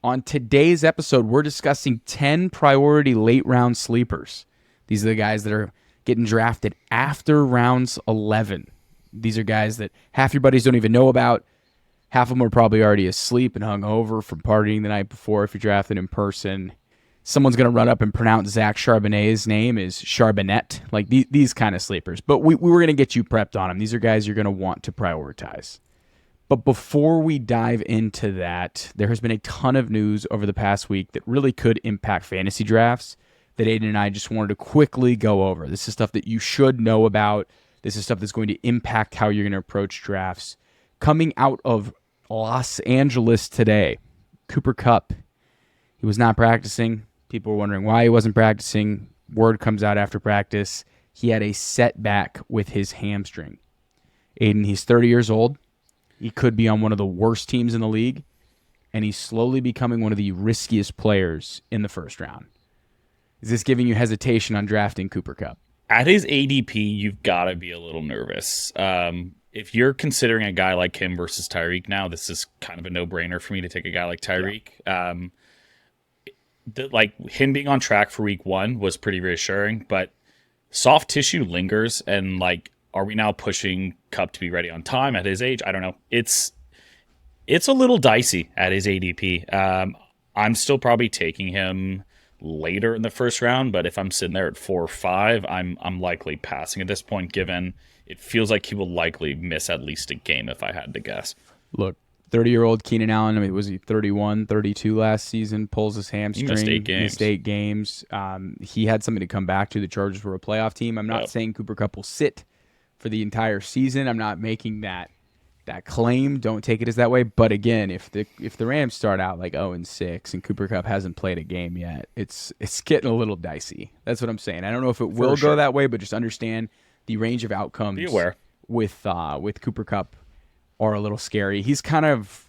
On today's episode, we're discussing 10 priority late round sleepers. These are the guys that are getting drafted after rounds 11. These are guys that half your buddies don't even know about. Half of them are probably already asleep and hungover from partying the night before if you're drafted in person. Someone's going to run up and pronounce Zach Charbonnet's name is Charbonnet, like these kind of sleepers. But we were going to get you prepped on them. These are guys you're going to want to prioritize. But before we dive into that, there has been a ton of news over the past week that really could impact fantasy drafts that Aidan and I just wanted to quickly go over. This is stuff that you should know about. This is stuff that's going to impact how you're going to approach drafts. Coming out of Los Angeles today, Cooper Kupp, he was not practicing. People were wondering why he wasn't practicing. Word comes out after practice. He had a setback with his hamstring. Aidan, he's 30 years old. He could be on one of the worst teams in the league, and he's slowly becoming one of the riskiest players in the first round. Is this giving you hesitation on drafting Cooper Kupp? At his ADP, you've got to be a little nervous. If you're considering a guy like him versus Tyreek now, this is kind of a no-brainer for me to take a guy like Tyreek. Yeah. Him being on track for week 1 was pretty reassuring, but soft tissue lingers, and are we now pushing Kupp to be ready on time at his age? I don't know. It's a little dicey at his ADP. I'm still probably taking him later in the first round, but if I'm sitting there at 4 or 5, I'm likely passing at this point, given it feels like he will likely miss at least a game if I had to guess. Look, 30-year-old Keenan Allen, was he 31, 32 last season, pulls his hamstring. He missed 8 games. He had something to come back to. The Chargers were a playoff team. I'm not saying Cooper Kupp will sit for the entire season. I'm not making that claim. Don't take it as that way. But again, if the Rams start out 0-6 and Cooper Kupp hasn't played a game yet, it's getting a little dicey. That's what I'm saying. I don't know if it will go that way, but just understand the range of outcomes. Be aware. With Cooper Kupp are a little scary. He's kind of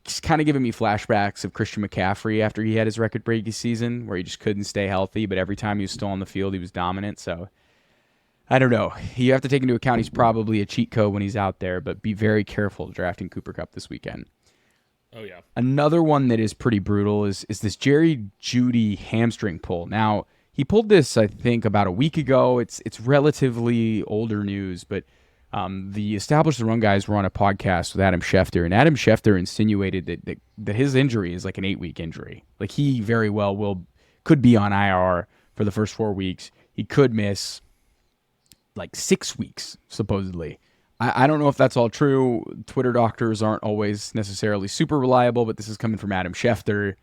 giving me flashbacks of Christian McCaffrey after he had his record-breaking season, where he just couldn't stay healthy, but every time he was still on the field, he was dominant. So I don't know. You have to take into account he's probably a cheat code when he's out there, but be very careful drafting Cooper Kupp this weekend. Oh, yeah. Another one that is pretty brutal is this Jerry Jeudy hamstring pull. Now, he pulled this, I think, about a week ago. It's relatively older news, but the Establish the Run guys were on a podcast with Adam Schefter, and Adam Schefter insinuated that his injury is like an 8-week injury. Like, he very well could be on IR for the first 4 weeks. He could miss 6 weeks, supposedly. I don't know if that's all true. Twitter doctors aren't always necessarily super reliable, but this is coming from Adam Schefter.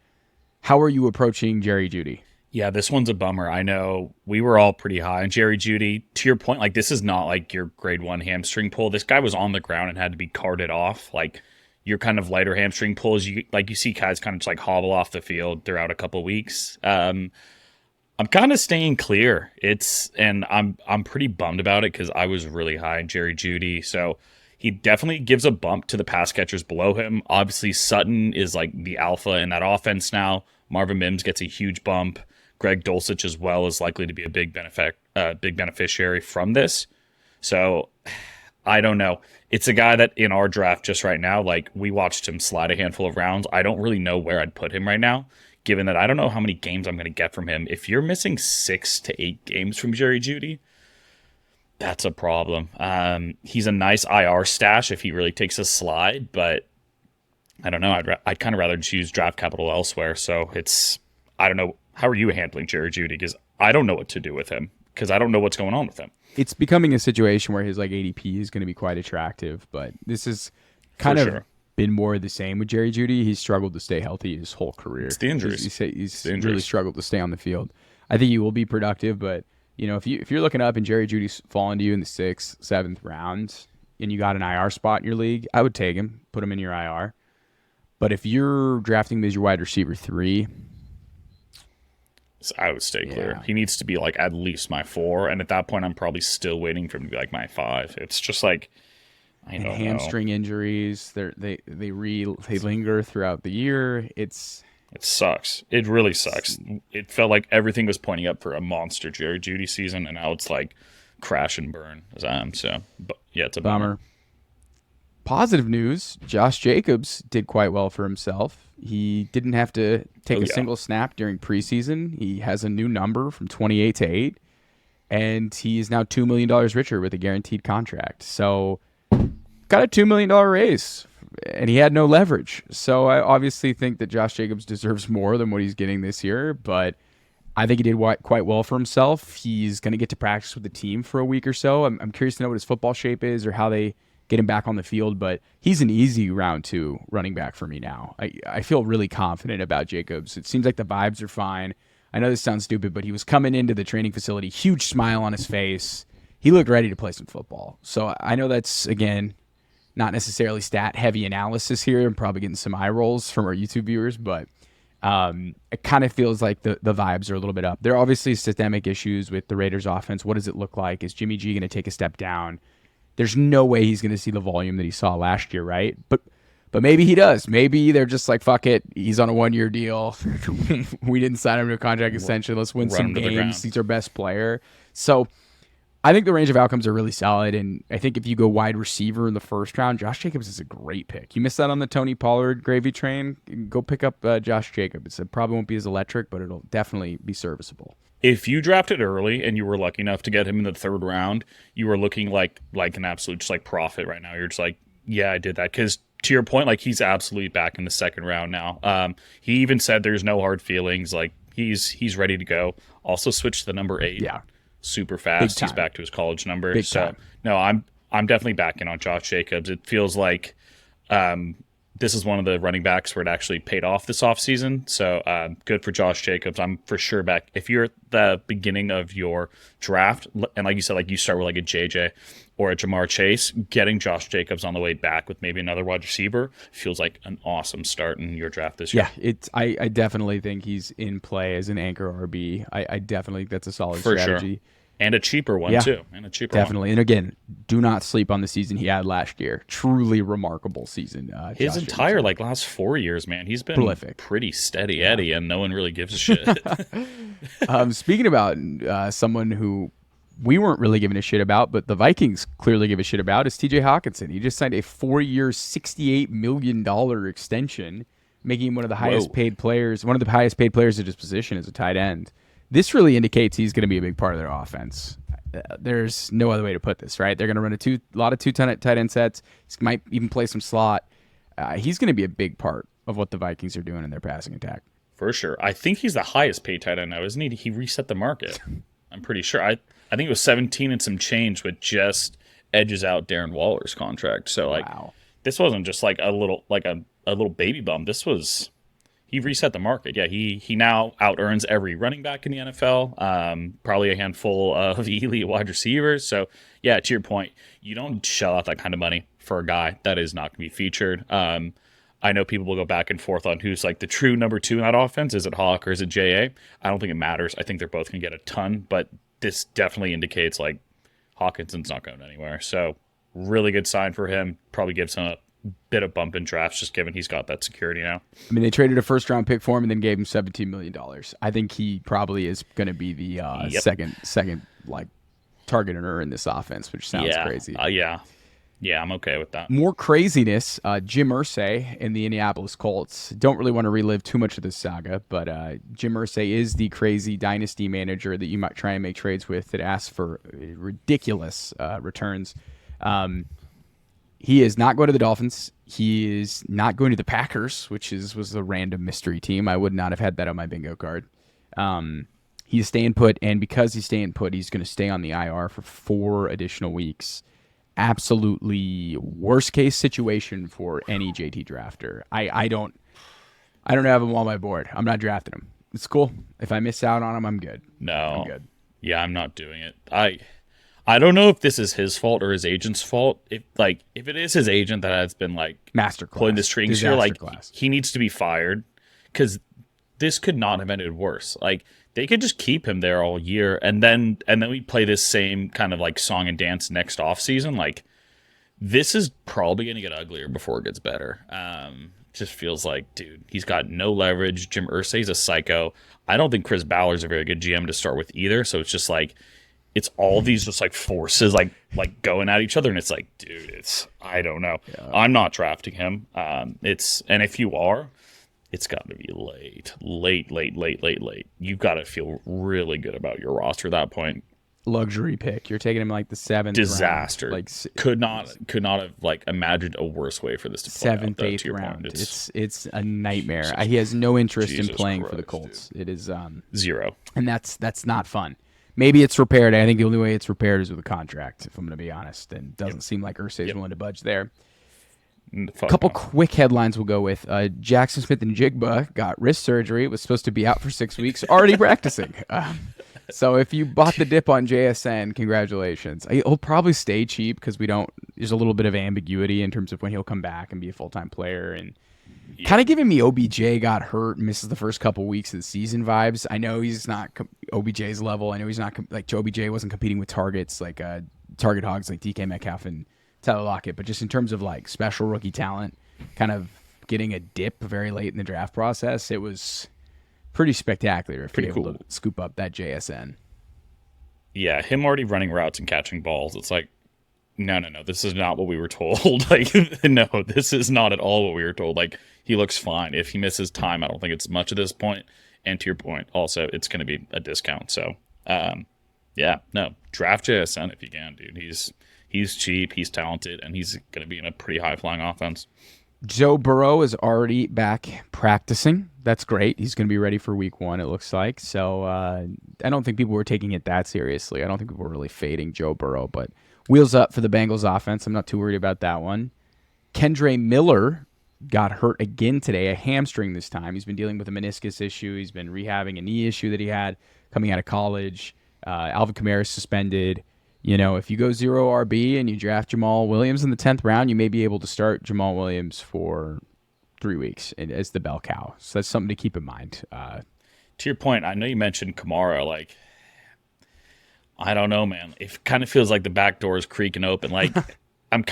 How are you approaching Jerry Jeudy? Yeah, this one's a bummer. I know we were all pretty high on Jerry Jeudy. To your point, this is not like your grade 1 hamstring pull. This guy was on the ground and had to be carted off. Your kind of lighter hamstring pulls, you see guys kind of just hobble off the field throughout a couple weeks. I'm kind of staying clear. And I'm pretty bummed about it because I was really high on Jerry Jeudy. So he definitely gives a bump to the pass catchers below him. Obviously, Sutton is the alpha in that offense now. Marvin Mims gets a huge bump. Greg Dulcich as well is likely to be a big beneficiary from this. So I don't know. It's a guy that in our draft just right now, we watched him slide a handful of rounds. I don't really know where I'd put him right now, given that I don't know how many games I'm going to get from him. If you're missing 6 to 8 games from Jerry Jeudy, that's a problem. He's a nice IR stash if he really takes a slide, but I don't know. I'd kind of rather choose draft capital elsewhere. So I don't know. How are you handling Jerry Jeudy? Because I don't know what to do with him because I don't know what's going on with him. It's becoming a situation where his ADP is going to be quite attractive, but this is kind of been more of the same with Jerry Jeudy. He's struggled to stay healthy his whole career. It's the injuries. He's really struggled to stay on the field. I think he will be productive, but if you're looking up and Jerry Judy's falling to you in the 6th, 7th round, and you got an IR spot in your league, I would take him, put him in your IR. But if you're drafting him as your wide receiver 3, I would stay clear. He needs to be at least my 4, and at that point, I'm probably still waiting for him to be my 5. It's just I don't know. Hamstring injuries, they linger throughout the year. It sucks. It really sucks. It felt like everything was pointing up for a monster Jerry Jeudy season, and now it's crash and burn. So, but yeah, it's a bummer. Positive news, Josh Jacobs did quite well for himself. He didn't have to take a single snap during preseason. He has a new number from 28 to 8, and he is now $2 million richer with a guaranteed contract. So got a $2 million raise, and he had no leverage. So I obviously think that Josh Jacobs deserves more than what he's getting this year, but I think he did quite well for himself. He's going to get to practice with the team for a week or so. I'm curious to know what his football shape is or how they get him back on the field, but he's an easy round 2 running back for me now. I feel really confident about Jacobs. It seems like the vibes are fine. I know this sounds stupid, but he was coming into the training facility, huge smile on his face. He looked ready to play some football. So I know that's, again, not necessarily stat-heavy analysis here. I'm probably getting some eye rolls from our YouTube viewers, but it kind of feels like the vibes are a little bit up. There are obviously systemic issues with the Raiders offense. What does it look like? Is Jimmy G going to take a step down? There's no way he's going to see the volume that he saw last year, right? But maybe he does. Maybe they're just like, fuck it. He's on a 1-year deal. We didn't sign him to a contract extension. Let's win some games. He's our best player. So I think the range of outcomes are really solid, and I think if you go wide receiver in the first round, Josh Jacobs is a great pick. You missed out on the Tony Pollard gravy train. Go pick up Josh Jacobs. It probably won't be as electric, but it'll definitely be serviceable. If you drafted early and you were lucky enough to get him in the 3rd round, you were looking like an absolute just like profit right now. You're just like, yeah, I did that. Because to your point, like he's absolutely back in the 2nd round now. He even said there's no hard feelings. Like he's ready to go. Also switched to the number 8. Yeah. Super fast. He's back to his college number. Big time. No, I'm definitely back in on Josh Jacobs. It feels like this is one of the running backs where it actually paid off this offseason. So good for Josh Jacobs. I'm for sure back. If you're at the beginning of your draft, and like you said, like you start with like a JJ or a Jamar Chase, getting Josh Jacobs on the way back with maybe another wide receiver feels like an awesome start in your draft this year. Yeah, I definitely think he's in play as an anchor RB. I definitely think that's a solid strategy. Sure. And a cheaper one, too. And a cheaper definitely. one. And again, do not sleep on the season he had last year. Truly remarkable season. His entire last 4 years, man, he's been prolific. Pretty steady Eddie, and no one really gives a shit. Speaking about someone who we weren't really giving a shit about, but the Vikings clearly give a shit about, is TJ Hockenson. He just signed a 4-year, $68 million extension, making him one of the highest paid players at his position as a tight end. This really indicates he's going to be a big part of their offense. There's no other way to put this, right? They're going to run a lot of two-tight end sets. He might even play some slot. He's going to be a big part of what the Vikings are doing in their passing attack. For sure. I think he's the highest paid tight end now, isn't he? He reset the market. I'm pretty sure. I think it was 17 and some change, which just edges out Darren Waller's contract. So This wasn't just like a little baby bump. This was... He reset the market. Yeah, he now out-earns every running back in the NFL, probably a handful of elite wide receivers. So, yeah, to your point, you don't shell out that kind of money for a guy that is not going to be featured. I know people will go back and forth on who's like the true number 2 in that offense. Is it Hawk or is it J.A.? I don't think it matters. I think they're both going to get a ton, but this definitely indicates like Hockenson's not going anywhere. So, really good sign for him. Probably gives him a bit of bump in drafts, just given he's got that security now. I mean, they traded a 1st-round pick for him and then gave him $17 million. I think he probably is going to be the second like target earner in this offense, which sounds crazy. Yeah, I'm okay with that. More craziness, Jim Irsay in the Indianapolis Colts. Don't really want to relive too much of this saga, but Jim Irsay is the crazy dynasty manager that you might try and make trades with that asks for ridiculous returns. He is not going to the Dolphins. He is not going to the Packers, which was a random mystery team. I would not have had that on my bingo card. He's staying put, and because he's staying put, he's going to stay on the IR for 4 additional weeks. Absolutely worst case situation for any JT drafter. I don't have him on my board. I'm not drafting him. It's cool. If I miss out on him, I'm good. No. I'm good. Yeah, I'm not doing it. I don't know if this is his fault or his agent's fault. If it is his agent that has been like masterclass pulling the strings here, like class. He needs to be fired because this could not have ended worse. Like they could just keep him there all year, and then we play this same kind of like song and dance next offseason. Like this is probably going to get uglier before it gets better. Just feels like, dude, he's got no leverage. Jim Irsay's a psycho. I don't think Chris Ballard's a very good GM to start with either. So it's just like, it's all these just like forces like going at each other, and it's like, dude, I don't know. Yeah. I'm not drafting him. And if you are, it's got to be late. You've got to feel really good about your roster at that point. Luxury pick. You're taking him like the 7th disaster. Round. Like could not have like imagined a worse way for this to play 7th, out, 8th round. It's a nightmare. He has no interest in playing Christ, for the Colts. Dude. It is 0, and that's not fun. Maybe it's repaired. I think the only way it's repaired is with a contract, if I'm going to be honest. And it doesn't seem like Irsay's willing to budge there. A couple quick headlines we'll go with. Jackson Smith and Jigba got wrist surgery. Was supposed to be out for 6 weeks. Already practicing. So if you bought the dip on JSN, congratulations. He'll probably stay cheap because there's a little bit of ambiguity in terms of when he'll come back and be a full-time player. And kind of giving me OBJ got hurt, misses the first couple weeks of the season vibes. I know he's not OBJ's level. I know he's not like OBJ wasn't competing with targets like target hogs like DK Metcalf and Tyler Lockett. But just in terms of like special rookie talent, kind of getting a dip very late in the draft process, it was pretty spectacular if you're able to scoop up that JSN. Yeah, him already running routes and catching balls. It's like, no, this is not what we were told. Like, no, this is not at all what we were told. Like, he looks fine. If he misses time, I don't think it's much at this point. And to your point, also, it's going to be a discount. So, yeah, no, draft JSN if you can, dude. He's cheap, he's talented, and he's going to be in a pretty high-flying offense. Joe Burrow is already back practicing. That's great. He's going to be ready for week 1, it looks like. So I don't think people were taking it that seriously. I don't think people were really fading Joe Burrow, but wheels up for the Bengals offense. I'm not too worried about that one. Kendre Miller got hurt again today, a hamstring this time. He's been dealing with a meniscus issue. He's been rehabbing a knee issue that he had coming out of college. Alvin Kamara is suspended. You know, if you go 0 RB and you draft Jamal Williams in the 10th round, you may be able to start Jamal Williams for 3 weeks as the bell cow. So that's something to keep in mind. To your point, I know you mentioned Kamara. Like, I don't know, man. It kind of feels like the back door is creaking open. Like, I'm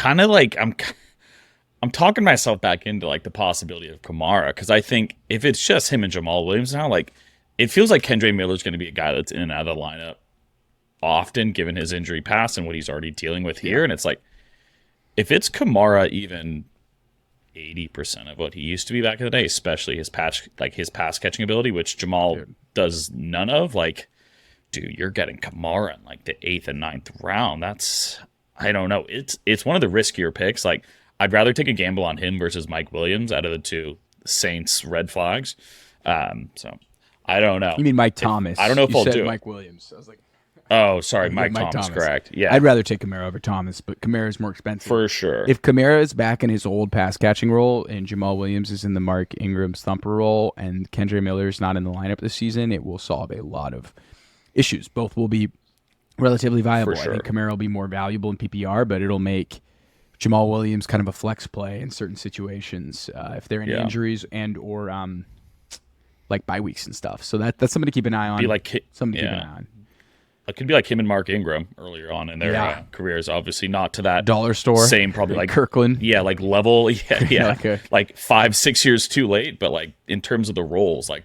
talking myself back into like the possibility of Kamara because I think if it's just him and Jamal Williams now, like, it feels like Kendre Miller's going to be a guy that's in and out of the lineup often given his injury past and what he's already dealing with here. And it's like, if it's Kamara even 80% of what he used to be back in the day, especially his pass catching ability, which Jamal does none of, like, dude, you're getting Kamara in like the 8th and 9th round. That's, I don't know. It's one of the riskier picks. Like, I'd rather take a gamble on him versus Mike Williams out of the two Saints red flags. So I don't know. You mean Mike Thomas? I don't know if I'll do Mike Williams. I was like, oh, sorry, Mike Thomas, correct. Yeah, I'd rather take Kamara over Thomas, but Kamara is more expensive. For sure. If Kamara is back in his old pass-catching role and Jamal Williams is in the Mark Ingram's thumper role and Kendre Miller is not in the lineup this season, it will solve a lot of issues. Both will be relatively viable. Sure. I think Kamara will be more valuable in PPR, but it'll make Jamal Williams kind of a flex play in certain situations if there are any injuries and or like bye weeks and stuff. So that's something to keep an eye on. Something to keep an eye on. It could be like him and Mark Ingram earlier on in their careers. Obviously, not to that dollar store same, probably like Kirkland. Yeah, like level. Yeah, like 5-6 years too late. But like in terms of the roles, like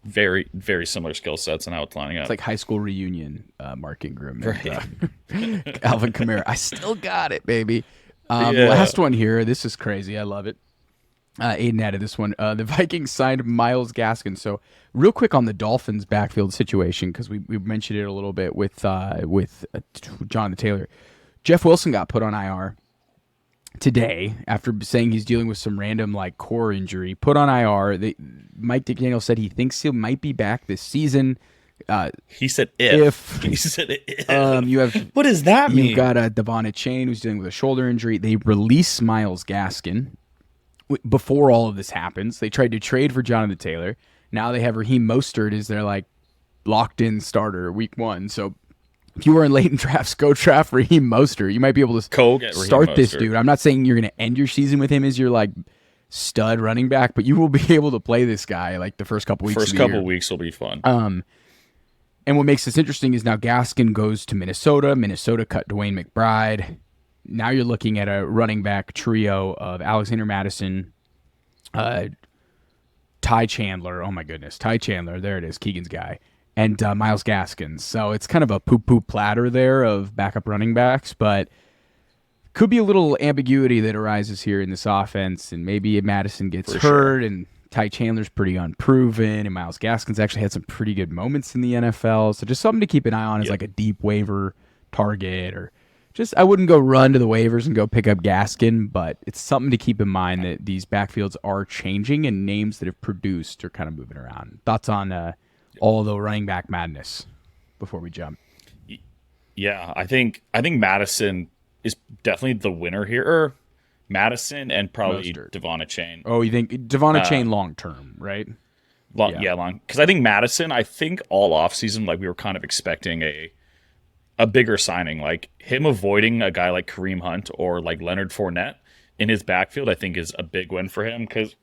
very very similar skill sets and how it's lining up. It's like high school reunion. Mark Ingram, and, Alvin Kamara. I still got it, baby. Last one here. This is crazy. I love it. Aidan added this one. The Vikings signed Myles Gaskin. So real quick on the Dolphins backfield situation, because we mentioned it a little bit with Jonathan Taylor. Jeff Wilson got put on IR today after saying he's dealing with some random like core injury. Put on IR. Mike McDaniel said he thinks he might be back this season. He said if. He said if. You have what does that mean? You've got Devon Chain who's dealing with a shoulder injury. They release Myles Gaskin. Before all of this happens, they tried to trade for Jonathan Taylor. Now they have Raheem Mostert as their like locked-in starter week 1. So if you were in late in drafts, go draft Raheem Mostert. You might be able to start this dude. I'm not saying you're going to end your season with him as your like stud running back, but you will be able to play this guy like the first couple weeks. First couple weeks will be fun. And what makes this interesting is now Gaskin goes to Minnesota. Minnesota cut Dwayne McBride. Now you're looking at a running back trio of Alexander Madison, Ty Chandler. Oh, my goodness. Ty Chandler. There it is. Keegan's guy. and Myles Gaskins. So it's kind of a poop platter there of backup running backs, but could be a little ambiguity that arises here in this offense, and maybe Madison gets hurt, and Ty Chandler's pretty unproven, and Myles Gaskins actually had some pretty good moments in the NFL. So just something to keep an eye on is like a deep waiver target, or just I wouldn't go run to the waivers and go pick up Gaskin, but it's something to keep in mind that these backfields are changing and names that have produced are kind of moving around. Thoughts on all the running back madness before we jump? Yeah, I think Madison is definitely the winner here. Madison and probably Devon Achane. Oh, you think Devon Achane long term, right? Long. Because I think Madison, I think all offseason, like we were kind of expecting a bigger signing. Like him avoiding a guy like Kareem Hunt or like Leonard Fournette in his backfield, I think is a big win for him, because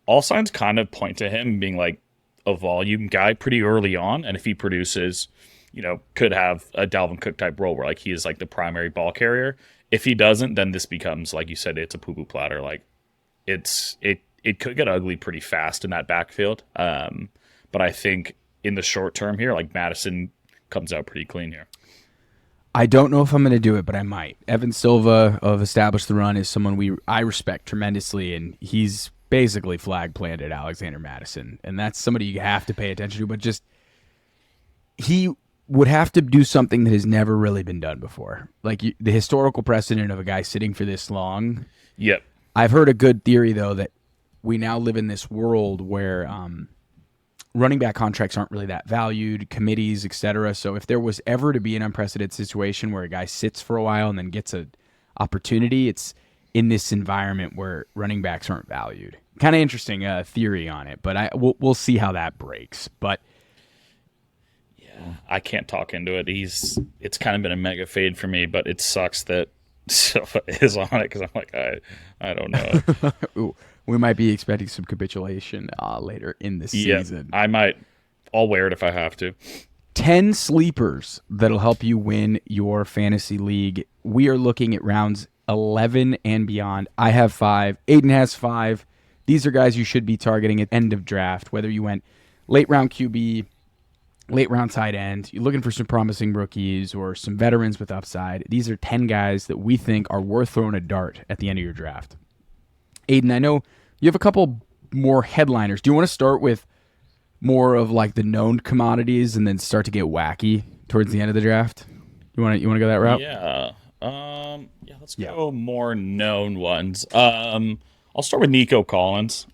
all signs kind of point to him being like a volume guy pretty early on. And if he produces, could have a Dalvin Cook type role where like he is like the primary ball carrier. If he doesn't, then this becomes, like you said, it's a poo-poo platter. Like it could get ugly pretty fast in that backfield. But I think in the short term here, like Madison comes out pretty clean here. I don't know if I'm going to do it, but I might. Evan Silva of Establish the Run is someone I respect tremendously, and he's basically flag planted Alexander Madison, and that's somebody you have to pay attention to. But just he would have to do something that has never really been done before, like the historical precedent of a guy sitting for this long. Yep. I've heard a good theory though that we now live in this world where running back contracts aren't really that valued, committees, etc. So if there was ever to be an unprecedented situation where a guy sits for a while and then gets an opportunity, it's in this environment where running backs aren't valued. Kind of interesting theory on it, but we'll see how that breaks. But yeah, I can't talk into it. It's kind of been a mega fade for me, but it sucks that Silva is on it because I'm like, I don't know. Ooh, we might be expecting some capitulation later in the season. I'll wear it if I have to. 10 sleepers that'll help you win your fantasy league. We are looking at rounds 11 and beyond. I have 5. Aidan has 5. These are guys you should be targeting at end of draft, whether you went late round QB, late round tight end, you're looking for some promising rookies or some veterans with upside. These are 10 guys that we think are worth throwing a dart at the end of your draft. Aidan, I know you have a couple more headliners. Do you want to start with more of like the known commodities and then start to get wacky towards the end of the draft? You want to go that route? Yeah. Let's go more known ones. I'll start with Nico Collins.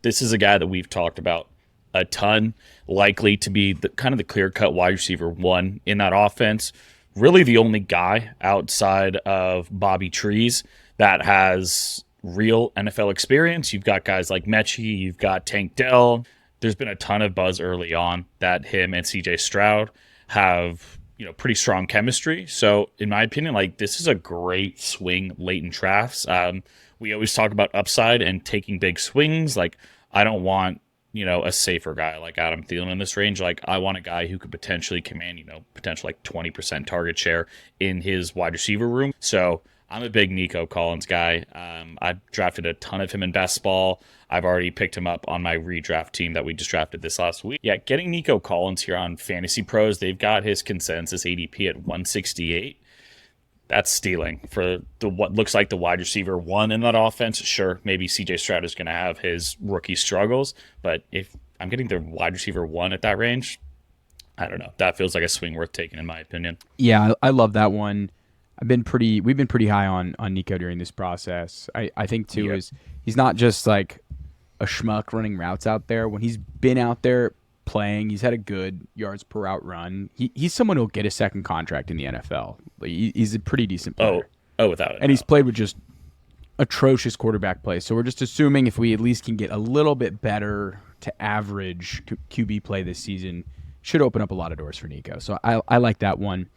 This is a guy that we've talked about a ton, likely to be the kind of the clear-cut wide receiver one in that offense. Really the only guy outside of Bobby Trees that has real NFL experience. You've got guys like Mechie, you've got Tank Dell. There's been a ton of buzz early on that him and CJ Stroud have, pretty strong chemistry. So in my opinion, like this is a great swing late in drafts. We always talk about upside and taking big swings. Like I don't want, a safer guy like Adam Thielen in this range. Like I want a guy who could potentially command, potential like 20% target share in his wide receiver room. So I'm a big Nico Collins guy. I've drafted a ton of him in best ball. I've already picked him up on my redraft team that we just drafted this last week. Yeah, getting Nico Collins here on Fantasy Pros, they've got his consensus ADP at 168. That's stealing for what looks like the wide receiver one in that offense. Sure, maybe CJ Stroud is going to have his rookie struggles, but if I'm getting the wide receiver one at that range, I don't know. That feels like a swing worth taking in my opinion. Yeah, I love that one. We've been pretty high on Nico during this process. I think too is he's not just like a schmuck running routes out there. When he's been out there playing, he's had a good yards per route run. He's someone who'll get a second contract in the NFL. Like, he's a pretty decent player. Oh, without it. And he's played with just atrocious quarterback play. So we're just assuming if we at least can get a little bit better to average QB play this season, should open up a lot of doors for Nico. So I like that one.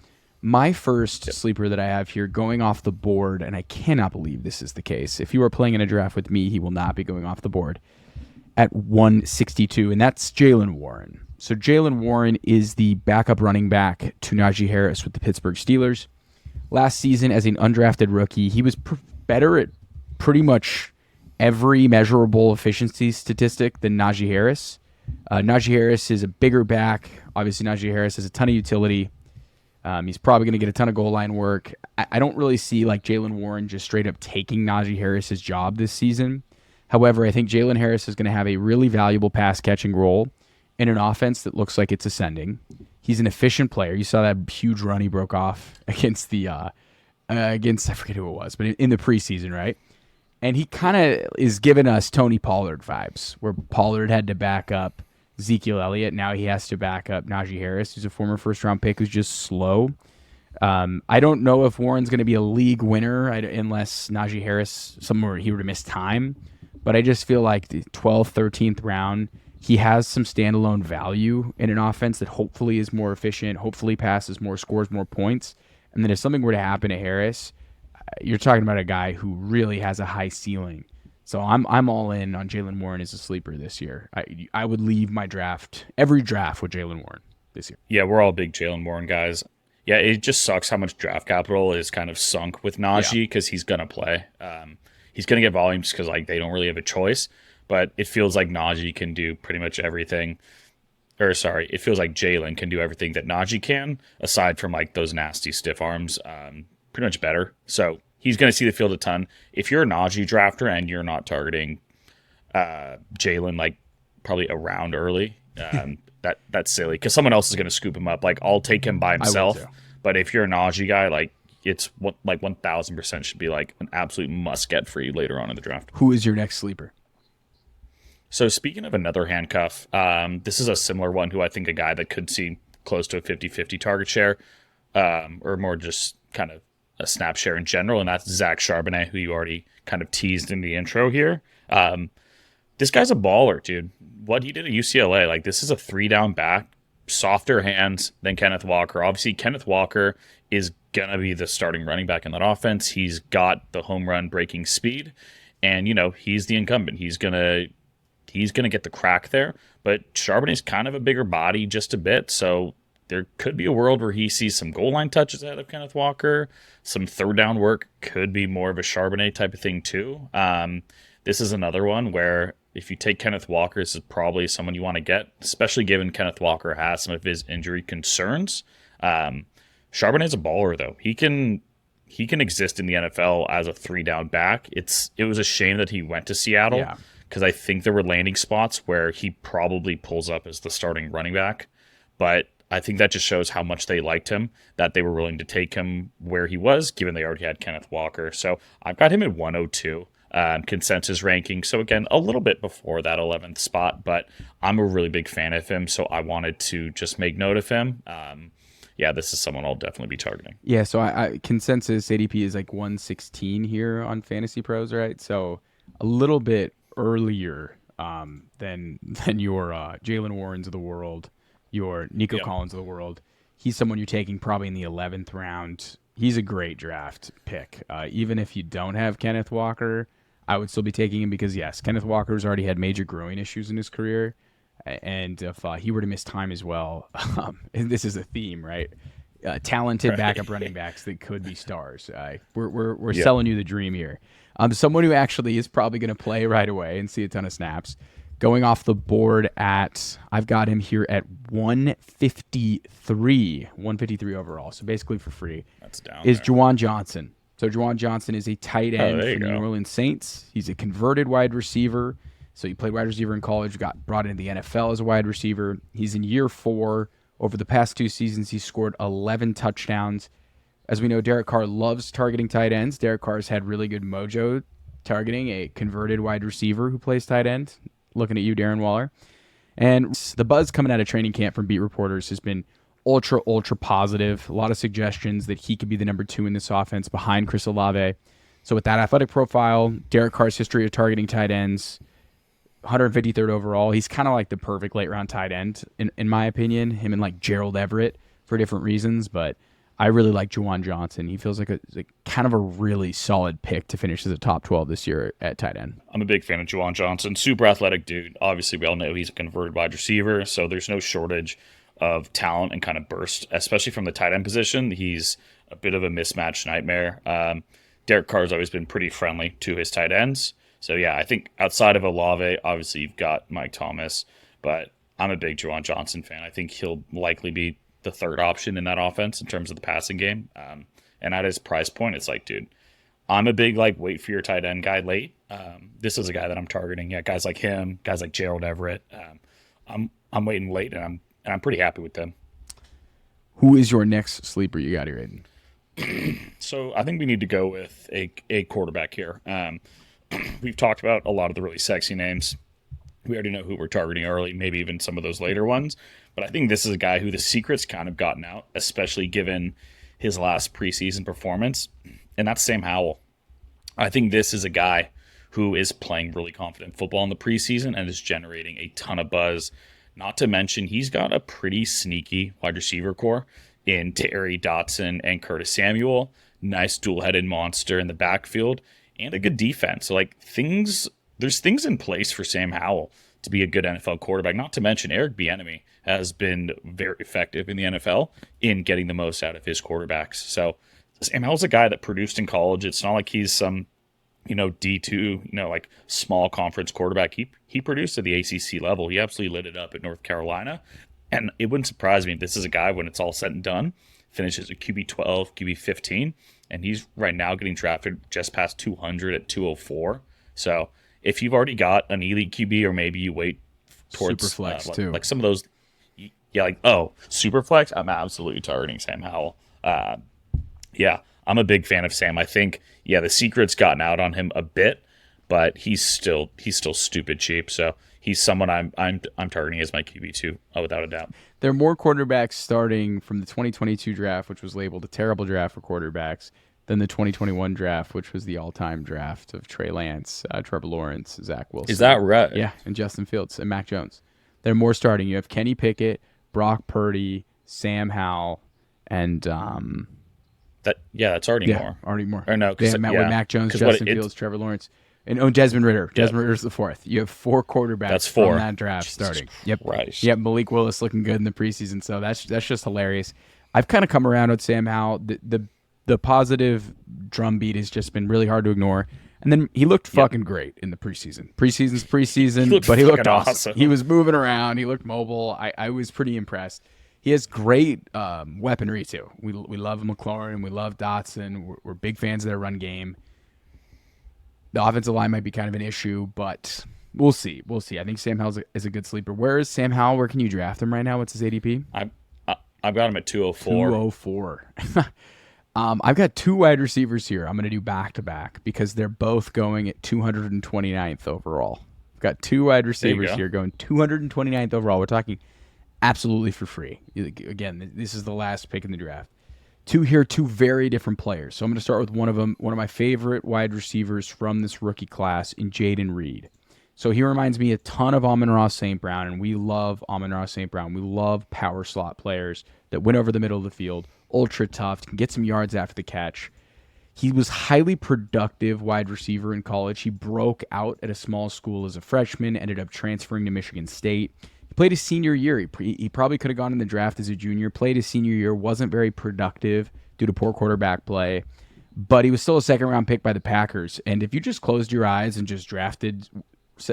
My first sleeper that I have here going off the board, and I cannot believe this is the case. If you are playing in a draft with me, he will not be going off the board at 162, and that's Jaylen Warren. So Jaylen Warren is the backup running back to Najee Harris with the Pittsburgh Steelers. Last season, as an undrafted rookie, he was better at pretty much every measurable efficiency statistic than Najee Harris. Najee Harris is a bigger back. Obviously, Najee Harris has a ton of utility. He's probably going to get a ton of goal line work. I don't really see like Jaylen Warren just straight up taking Najee Harris's job this season. However, I think Jalen Harris is going to have a really valuable pass catching role in an offense that looks like it's ascending. He's an efficient player. You saw that huge run he broke off against against I forget who it was, but in the preseason, right? And he kind of is giving us Tony Pollard vibes, where Pollard had to back up Ezekiel Elliott. Now he has to back up Najee Harris, who's a former first-round pick who's just slow. I don't know if Warren's going to be a league winner unless Najee Harris, somewhere he were to miss time. But I just feel like the 12th, 13th round, he has some standalone value in an offense that hopefully is more efficient, hopefully passes more, scores more points. And then if something were to happen to Harris, you're talking about a guy who really has a high ceiling. So I'm all in on Jaylen Warren as a sleeper this year. I would leave my every draft with Jaylen Warren this year. Yeah, we're all big Jaylen Warren guys. Yeah, it just sucks how much draft capital is kind of sunk with Najee because he's going to play. He's going to get volumes because like they don't really have a choice. But it feels like Najee can do pretty much everything. It feels like Jaylen can do everything that Najee can, aside from like those nasty stiff arms, pretty much better. So he's going to see the field a ton. If you're a Najee drafter and you're not targeting Jaylen like probably a round early, that's silly because someone else is going to scoop him up. Like I'll take him by himself. But if you're a Najee guy, like it's like 1,000% should be like an absolute must get for you later on in the draft. Who is your next sleeper? So speaking of another handcuff, this is a similar one who I think a guy that could see close to a 50-50 target share or more just kind of a snap share in general, and that's Zach Charbonnet, who you already kind of teased in the intro here. This guy's a baller, dude. What he did at UCLA, like this is a 3-down back, softer hands than Kenneth Walker. Obviously, Kenneth Walker is going to be the starting running back in that offense. He's got the home run breaking speed, and, you know, he's the incumbent. He's going to get the crack there, but Charbonnet's kind of a bigger body just a bit, so there could be a world where he sees some goal line touches ahead of Kenneth Walker. Some third down work could be more of a Charbonnet type of thing too. This is another one where if you take Kenneth Walker, this is probably someone you want to get, especially given Kenneth Walker has some of his injury concerns. Charbonnet's a baller though. He can exist in the NFL as a 3-down back. It was a shame that he went to Seattle. Yeah. Because I think there were landing spots where he probably pulls up as the starting running back. But I think that just shows how much they liked him, that they were willing to take him where he was, given they already had Kenneth Walker. So I've got him at 102 consensus ranking. So again, a little bit before that 11th spot, but I'm a really big fan of him. So I wanted to just make note of him. This is someone I'll definitely be targeting. Yeah, so I consensus ADP is like 116 here on Fantasy Pros, right? So a little bit earlier than your Jaylen Warrens of the world, your Nico Collins of the world. He's someone you're taking probably in the 11th round. He's a great draft pick. Even if you don't have Kenneth Walker, I would still be taking him because, yes, Kenneth Walker's already had major growing issues in his career. And if he were to miss time as well, and this is a theme, right? Talented backup running backs that could be stars. We're selling you the dream here. Someone who actually is probably going to play right away and see a ton of snaps. Going off the board I've got him here at 153 overall. So basically for free. That's down is there. Juwan Johnson. So Juwan Johnson is a tight end for the go. New Orleans Saints. He's a converted wide receiver. So he played wide receiver in college, got brought into the NFL as a wide receiver. He's in year 4. Over the past 2 seasons, he's scored 11 touchdowns. As we know, Derek Carr loves targeting tight ends. Derek Carr's had really good mojo targeting a converted wide receiver who plays tight end. Looking at you, Darren Waller. And the buzz coming out of training camp from beat reporters has been ultra positive. A lot of suggestions that he could be the number 2 in this offense behind Chris Olave. So with that athletic profile, Derek Carr's history of targeting tight ends, 153rd overall, he's kind of like the perfect late-round tight end, in my opinion. Him and like Gerald Everett for different reasons, but I really like Juwan Johnson. He feels like a kind of a really solid pick to finish as a top 12 this year at tight end. I'm a big fan of Juwan Johnson. Super athletic dude. Obviously, we all know he's a converted wide receiver, so there's no shortage of talent and kind of burst, especially from the tight end position. He's a bit of a mismatch nightmare. Derek Carr's always been pretty friendly to his tight ends. So, yeah, I think outside of Olave, obviously you've got Mike Thomas. But I'm a big Juwan Johnson fan. I think he'll likely be the third option in that offense in terms of the passing game. And at his price point, it's like, dude, I'm a big like wait for your tight end guy late. This is a guy that I'm targeting. Yeah, guys like him, guys like Gerald Everett. I'm waiting late, and I'm pretty happy with them. Who is your next sleeper you got here, Aidan? So I think we need to go with a quarterback here. We've talked about a lot of the really sexy names. We already know who we're targeting early, maybe even some of those later ones. But I think this is a guy who the secret's kind of gotten out, especially given his last preseason performance, and that's Sam Howell. I think this is a guy who is playing really confident football in the preseason and is generating a ton of buzz. Not to mention, he's got a pretty sneaky wide receiver core in Terry, Dotson, and Curtis Samuel. Nice dual-headed monster in the backfield, and a good defense. So, like, there's things in place for Sam Howell to be a good NFL quarterback. Not to mention, Eric Bieniemy has been very effective in the NFL in getting the most out of his quarterbacks. So Sam Howell's a guy that produced in college. It's not like he's some, D2, like small conference quarterback. He produced at the ACC level. He absolutely lit it up at North Carolina. And it wouldn't surprise me if this is a guy, when it's all said and done, finishes at QB 12, QB 15, and he's right now getting drafted just past 200 at 204. So if you've already got an elite QB, or maybe you wait towards Superflex too, like some of those, Superflex, I'm absolutely targeting Sam Howell. I'm a big fan of Sam. I think, the secret's gotten out on him a bit, but he's still stupid cheap. So he's someone I'm targeting as my QB2, without a doubt. There are more quarterbacks starting from the 2022 draft, which was labeled a terrible draft for quarterbacks, than the 2021 draft, which was the all-time draft of Trey Lance, Trevor Lawrence, Zach Wilson. Is that right? Yeah, and Justin Fields and Mac Jones. There are more starting. You have Kenny Pickett, Brock Purdy, Sam Howell, and that's already more. Already more. Or no, with Mac Jones, Justin Fields, Trevor Lawrence, and Desmond Ridder. Desmond Ritter's the fourth. You have four quarterbacks from that draft starting. Yep, Malik Willis looking good in the preseason, so that's just hilarious. I've kind of come around with Sam Howell. The positive drumbeat has just been really hard to ignore. And then he looked fucking great in the preseason. Preseason's preseason, but he looked awesome. He was moving around. He looked mobile. I was pretty impressed. He has great weaponry, too. We love McLaurin. We love Dotson. We're big fans of their run game. The offensive line might be kind of an issue, but we'll see. I think Sam Howell is a good sleeper. Where is Sam Howell? Where can you draft him right now? What's his ADP? I've got him at 204. 204. I've got two wide receivers here. I'm going to do back-to-back because they're both going at 229th overall. I've got two wide receivers here going 229th overall. We're talking absolutely for free. Again, this is the last pick in the draft. Two very different players. So I'm going to start with one of them, one of my favorite wide receivers from this rookie class in Jayden Reed. So he reminds me a ton of Amon-Ra St. Brown, and we love Amon-Ra St. Brown. We love power slot players that went over the middle of the field, ultra tough, can get some yards after the catch. He was highly productive wide receiver in college. He broke out at a small school as a freshman, ended up transferring to Michigan State. He played his senior year. He probably could have gone in the draft as a junior, played his senior year, wasn't very productive due to poor quarterback play, but he was still a second-round pick by the Packers. And if you just closed your eyes and just drafted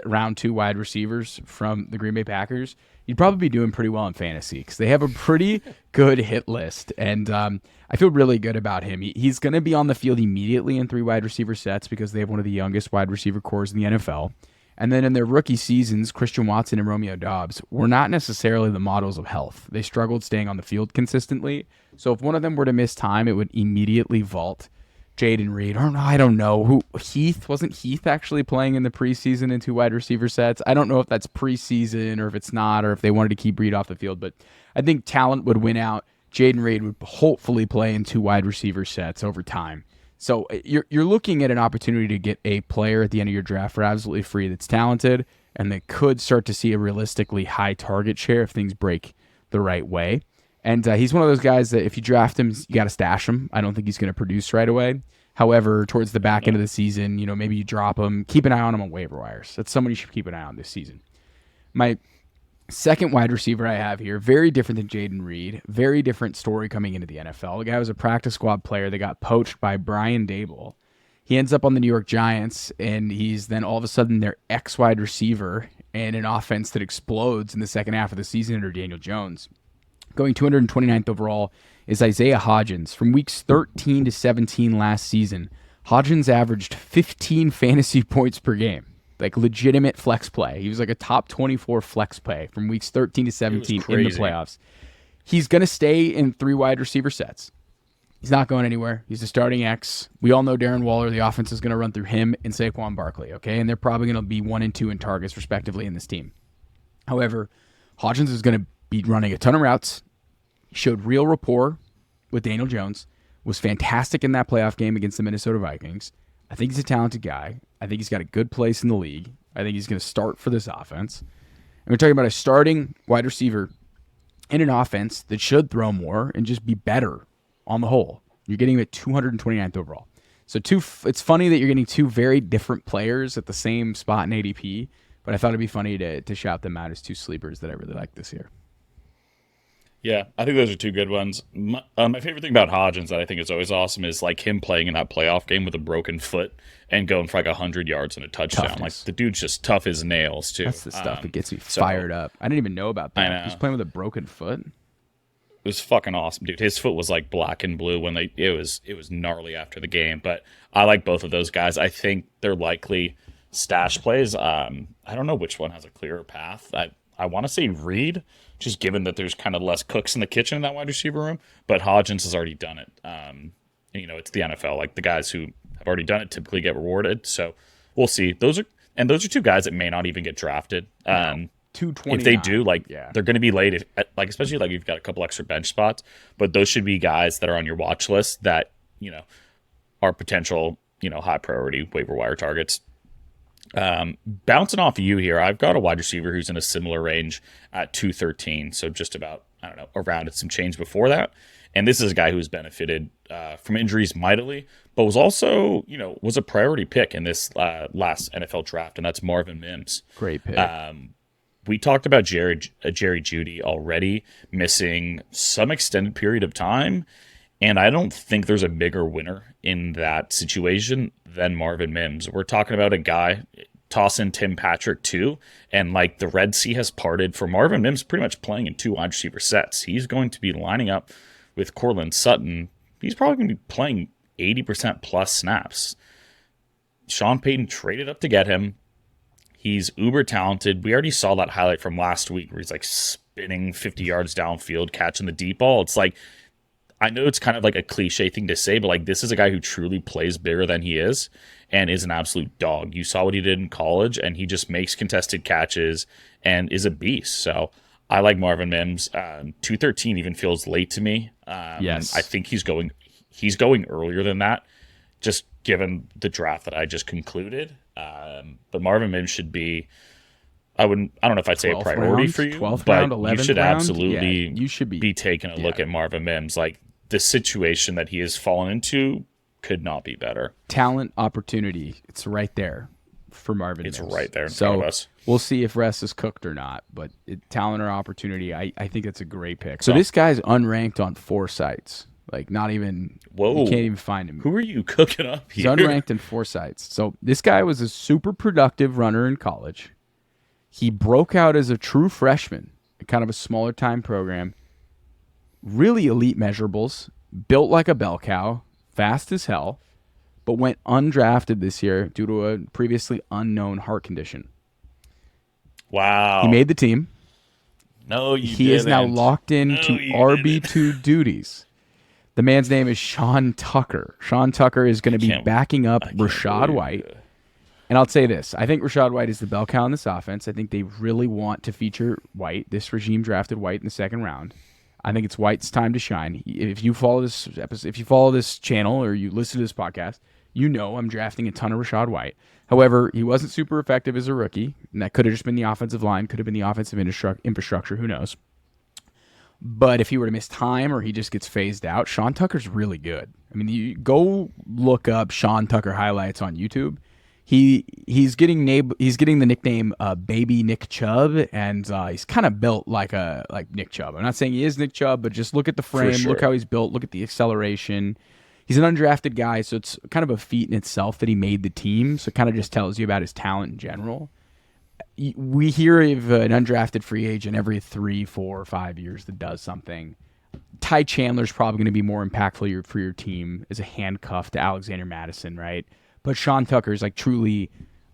round 2 wide receivers from the Green Bay Packers, you'd probably be doing pretty well in fantasy because they have a pretty good hit list. And I feel really good about him. He's going to be on the field immediately in 3 wide receiver sets because they have one of the youngest wide receiver cores in the NFL. And then in their rookie seasons, Christian Watson and Romeo Doubs were not necessarily the models of health. They struggled staying on the field consistently. So if one of them were to miss time, it would immediately vault Jayden Reed. Or I don't know who. Wasn't Heath actually playing in the preseason in 2 wide receiver sets? I don't know if that's preseason or if it's not, or if they wanted to keep Reed off the field. But I think talent would win out. Jayden Reed would hopefully play in 2 wide receiver sets over time. So you're looking at an opportunity to get a player at the end of your draft for absolutely free that's talented and that could start to see a realistically high target share if things break the right way. And he's one of those guys that if you draft him, you got to stash him. I don't think he's going to produce right away. However, towards the back end of the season, maybe you drop him. Keep an eye on him on waiver wires. That's someone you should keep an eye on this season. My second wide receiver I have here, very different than Jayden Reed. Very different story coming into the NFL. The guy was a practice squad player that got poached by Brian Dable. He ends up on the New York Giants, and he's then all of a sudden their ex-wide receiver and an offense that explodes in the second half of the season under Daniel Jones. Going 229th overall is Isaiah Hodgins. From weeks 13 to 17 last season, Hodgins averaged 15 fantasy points per game. Like legitimate flex play. He was like a top 24 flex play from weeks 13 to 17 in the playoffs. He's going to stay in 3 wide receiver sets. He's not going anywhere. He's the starting X. We all know Darren Waller. The offense is going to run through him and Saquon Barkley, okay? And they're probably going to be 1 and 2 in targets, respectively, in this team. However, Hodgins is going to be running a ton of routes. He showed real rapport with Daniel Jones, was fantastic in that playoff game against the Minnesota Vikings. I think he's a talented guy. I think he's got a good place in the league. I think he's going to start for this offense. And we're talking about a starting wide receiver in an offense that should throw more and just be better on the whole. You're getting him at 229th overall. So it's funny that you're getting 2 very different players at the same spot in ADP, but I thought it'd be funny to shout them out as 2 sleepers that I really like this year. Yeah, I think those are 2 good ones. My favorite thing about Hodgins that I think is always awesome is like him playing in that playoff game with a broken foot and going for like 100 yards and a touchdown. Toughness. Like the dude's just tough as nails too. That's the stuff that gets me fired up. I didn't even know about that. I know. He's playing with a broken foot. It was fucking awesome, dude. His foot was like black and blue when it was gnarly after the game. But I like both of those guys. I think they're likely stash plays. I don't know which one has a clearer path. I want to say Reed, just given that there's kind of less cooks in the kitchen in that wide receiver room. But Hodgins has already done it. And, it's the NFL. Like the guys who have already done it typically get rewarded. So we'll see. Those are 2 guys that may not even get drafted. 229. If they do, they're going to be late, especially like you've got a couple extra bench spots, but those should be guys that are on your watch list that, are potential, high priority waiver wire targets. Bouncing off of you here, I've got a wide receiver who's in a similar range at 213. So just about, around some change before that. And this is a guy who's benefited from injuries mightily, but was also, was a priority pick in this last NFL draft, and that's Marvin Mims. Great pick. We talked about Jerry Jeudy already missing some extended period of time, and I don't think there's a bigger winner in that situation than Marvin Mims. We're talking about a guy, toss in Tim Patrick too, and like the Red Sea has parted for Marvin Mims pretty much playing in 2 wide receiver sets. He's going to be lining up with Courtland Sutton. He's probably going to be playing 80% plus snaps. Sean Payton traded up to get him. He's uber talented. We already saw that highlight from last week where he's like spinning 50 yards downfield, catching the deep ball. It's like, I know it's kind of like a cliche thing to say, but like this is a guy who truly plays bigger than he is and is an absolute dog. You saw what he did in college, and he just makes contested catches and is a beast. So I like Marvin Mims. 213 even feels late to me. Yes. I think he's going earlier than that, just given the draft that I just concluded. But Marvin Mims should be, I don't know if I'd say a priority for you, 12th but round, 11th you should round? absolutely you should be taking a look at Marvin Mims. Like the situation that he has fallen into could not be better. Talent, opportunity, it's right there for Marvin It's Mims. right there in front of us. We'll see if Rest is cooked or not, but talent or opportunity, I think it's a great pick. So this guy's unranked on 4 sites. Like not even, whoa, you can't even find him. Who are you cooking up here? He's unranked in 4 sites. So this guy was a super productive runner in college. He broke out as a true freshman in kind of a smaller time program. Really elite measurables, built like a bell cow, fast as hell, but went undrafted this year due to a previously unknown heart condition. Wow. He made the team. No, you He is now locked into RB2 duties. The man's name is Shaun Tucker. Shaun Tucker is going to be backing up Rachaad White. And I'll say this. I think Rachaad White is the bell cow in this offense. I think they really want to feature White. This regime drafted White in the 2nd round. I think it's White's time to shine. If you follow this episode, if you follow this channel or you listen to this podcast, you know I'm drafting a ton of Rachaad White. However, he wasn't super effective as a rookie, and that could have just been the offensive line, could have been the offensive infrastructure, who knows. But if he were to miss time or he just gets phased out, Shaun Tucker's really good. I mean, you go look up Shaun Tucker highlights on YouTube. He's getting the nickname Baby Nick Chubb, and he's kind of built like Nick Chubb. I'm not saying he is Nick Chubb, but just look at the frame, look how he's built, look at the acceleration. he's an undrafted guy, so it's kind of a feat in itself that he made the team. So it kind of just tells you about his talent in general. We hear of an undrafted free agent every 3, 4, or 5 years that does something. Ty Chandler's probably going to be more impactful for your team as a handcuff to Alexander Mattison, right? But Sean Tucker is like truly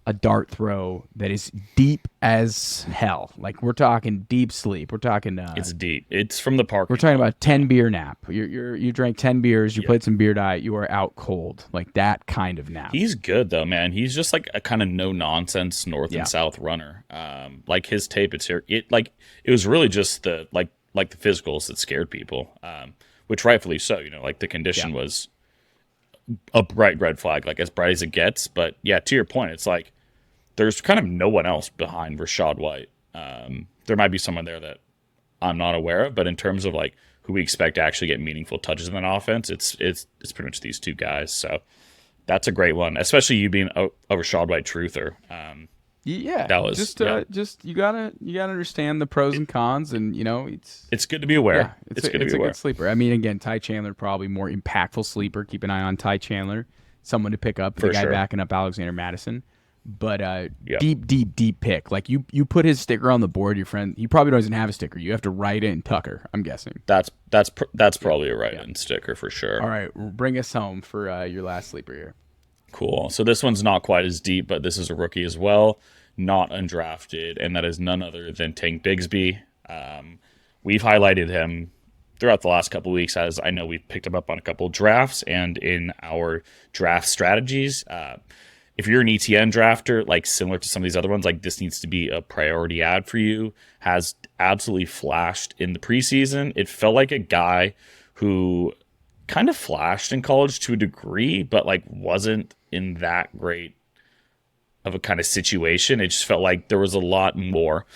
a dart throw that is deep as hell. Like we're talking deep sleep. We're talking. It's deep. It's from the park. We're talking about 10 beer nap. You drank 10 beers. You played some beer diet. You are out cold. Like that kind of nap. He's good though, man. He's just like a kind of no nonsense north and south runner. Like his tape, it was really just the the physicals that scared people, which rightfully so. Like the condition was a bright red flag, like as bright as it gets. But yeah, to your point, it's like there's kind of no one else behind Rachaad White. There might be someone there that I'm not aware of, but in terms of like who we expect to actually get meaningful touches in that offense, it's pretty much these two guys. So that's a great one, especially you being a Rachaad White truther. That was just you gotta understand the pros and cons, and it's good to be aware. Yeah, it's a good sleeper. I mean, again, Ty Chandler probably more impactful sleeper. Keep an eye on Ty Chandler, someone to pick up. The guy backing up Alexander Mattison. But deep pick. Like you put his sticker on the board, your friend. He probably doesn't have a sticker. You have to write in Tucker. I'm guessing. That's probably a write-in sticker for sure. All right, bring us home for your last sleeper here. Cool. So this one's not quite as deep, but this is a rookie as well, not undrafted, and that is none other than Tank Bigsby. We've highlighted him throughout the last couple of weeks, as I know we've picked him up on a couple of drafts and in our draft strategies. If you're an ETN drafter, like similar to some of these other ones, like this needs to be a priority ad for you. Has absolutely flashed in the preseason. It felt like a guy who kind of flashed in college to a degree, but like wasn't in that great of a kind of situation. It just felt like there was a lot more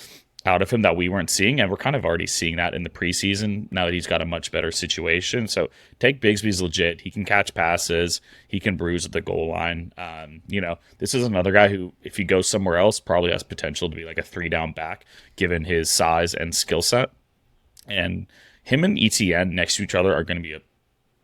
out of him that we weren't seeing, and we're kind of already seeing that in the preseason now that he's got a much better situation. So Tank Bigsby's legit. He can catch passes. He can bruise at the goal line. This is another guy who, if he goes somewhere else, probably has potential to be like a 3-down back, given his size and skill set. And him and ETN next to each other are going to be a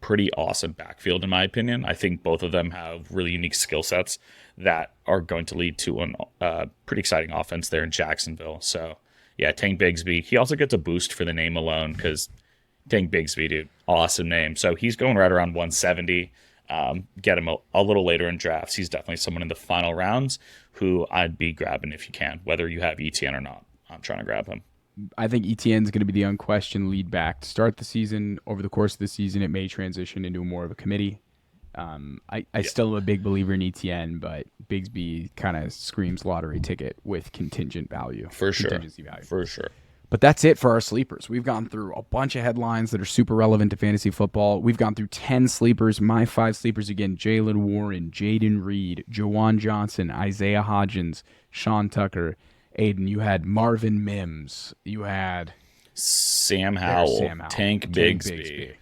pretty awesome backfield, in my opinion. I think both of them have really unique skill sets that are going to lead to a pretty exciting offense there in Jacksonville. So, yeah, Tank Bigsby. He also gets a boost for the name alone because Tank Bigsby, dude, awesome name. So he's going right around 170. Get him a little later in drafts. He's definitely someone in the final rounds who I'd be grabbing if you can, whether you have ETN or not. I'm trying to grab him. I think ETN is going to be the unquestioned lead back to start the season. Over the course of the season, it may transition into more of a committee. I still am a big believer in ETN, but Bigsby kind of screams lottery ticket with contingent value. Contingency value. For sure. But that's it for our sleepers. We've gone through a bunch of headlines that are super relevant to fantasy football. We've gone through 10 sleepers. My 5 sleepers again: Jaylen Warren, Jayden Reed, Juwan Johnson, Isaiah Hodgins, Sean Tucker. Aidan, you had Marvin Mims. You had Sam Howell, Tank Bigsby.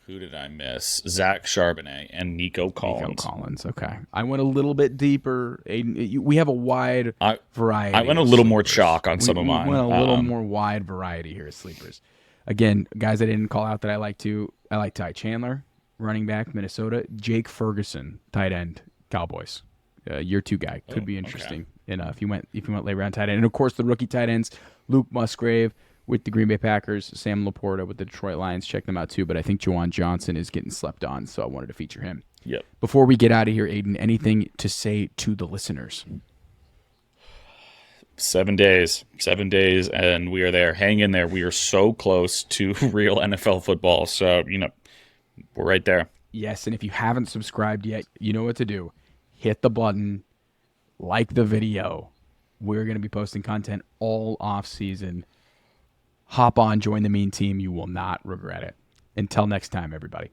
Who did I miss? Zach Charbonnet and Nico Collins. Okay. I went a little bit deeper. Aidan, we have a wide variety. I went a little more chalk on some of mine. We went a little more wide variety here at sleepers. Again, guys I didn't call out that I like Ty Chandler, running back, Minnesota. Jake Ferguson, tight end, Cowboys. Year 2 guy. Could be interesting. Okay. If you went late round tight end. And, of course, the rookie tight ends, Luke Musgrave with the Green Bay Packers, Sam Laporta with the Detroit Lions. Check them out, too. But I think Juwan Johnson is getting slept on, so I wanted to feature him. Yep. Before we get out of here, Aidan, anything to say to the listeners? 7 days, and we are there. Hang in there. We are so close to real NFL football. So, we're right there. Yes, and if you haven't subscribed yet, you know what to do. Hit the button, like the video. We're going to be posting content all off season. Hop on, join the mean team. You will not regret it. Until next time, everybody.